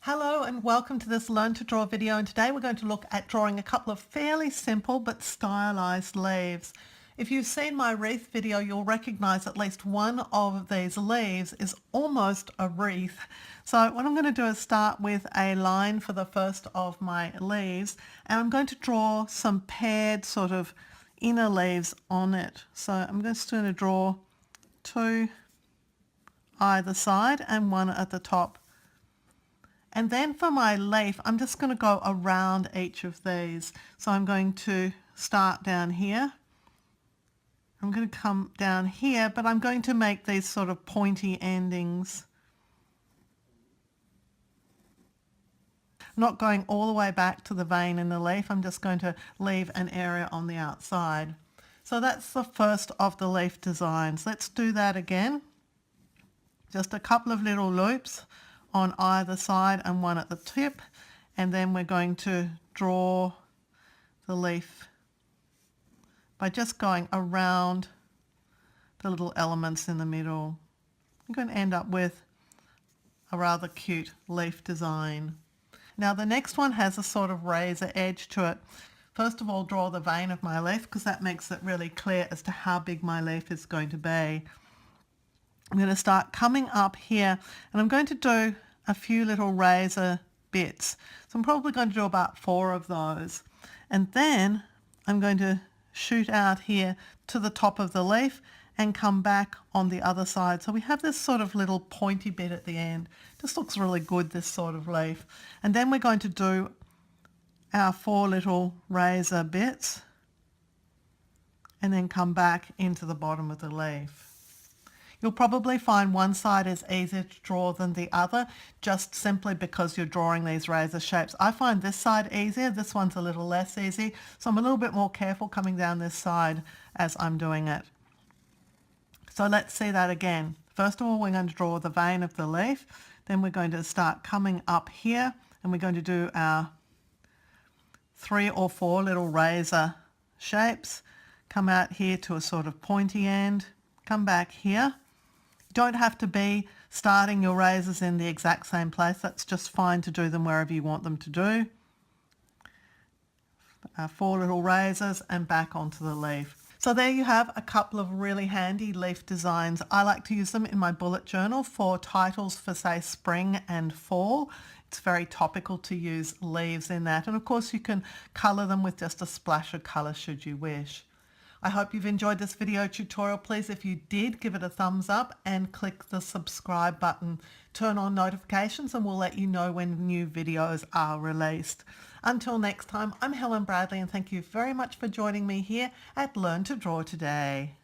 Hello and welcome to this Learn to Draw video, and today we're going to look at drawing a couple of fairly simple but stylized leaves. If you've seen my wreath video, you'll recognize at least one of these leaves is almost a wreath. So what I'm going to do is start with a line for the first of my leaves, and I'm going to draw some paired sort of inner leaves on it. So I'm just going to draw two either side and one at the top. And then for my leaf, I'm just going to go around each of these. So I'm going to start down here. I'm going to come down here, but I'm going to make these sort of pointy endings. I'm not going all the way back to the vein in the leaf. I'm just going to leave an area on the outside. So that's the first of the leaf designs. Let's do that again. Just a couple of little loops on either side and one at the tip, and then we're going to draw the leaf by just going around the little elements in the middle. You're going to end up with a rather cute leaf design. Now the next one has a sort of razor edge to it. First of all, draw the vein of my leaf because that makes it really clear as to how big my leaf is going to be. I'm going to start coming up here, and I'm going to do a few little razor bits. So I'm probably going to do about 4 of those. And then I'm going to shoot out here to the top of the leaf and come back on the other side. So we have this sort of little pointy bit at the end. Just looks really good, this sort of leaf. And then we're going to do our 4 little razor bits and then come back into the bottom of the leaf. You'll probably find one side is easier to draw than the other, just simply because you're drawing these razor shapes. I find this side easier, this one's a little less easy, so I'm a little bit more careful coming down this side as I'm doing it. So let's see that again. First of all, we're going to draw the vein of the leaf, then we're going to start coming up here, and we're going to do our 3 or 4 little razor shapes, come out here to a sort of pointy end, come back here. Don't have to be starting your razors in the exact same place. That's just fine to do them wherever you want them to do. 4 little razors and back onto the leaf. So there you have a couple of really handy leaf designs. I like to use them in my bullet journal for titles for, say, spring and fall. It's very topical to use leaves in that. And of course you can colour them with just a splash of colour should you wish. I hope you've enjoyed this video tutorial. Please, if you did, give it a thumbs up and click the subscribe button. Turn on notifications and we'll let you know when new videos are released. Until next time, I'm Helen Bradley, and thank you very much for joining me here at Learn to Draw Today.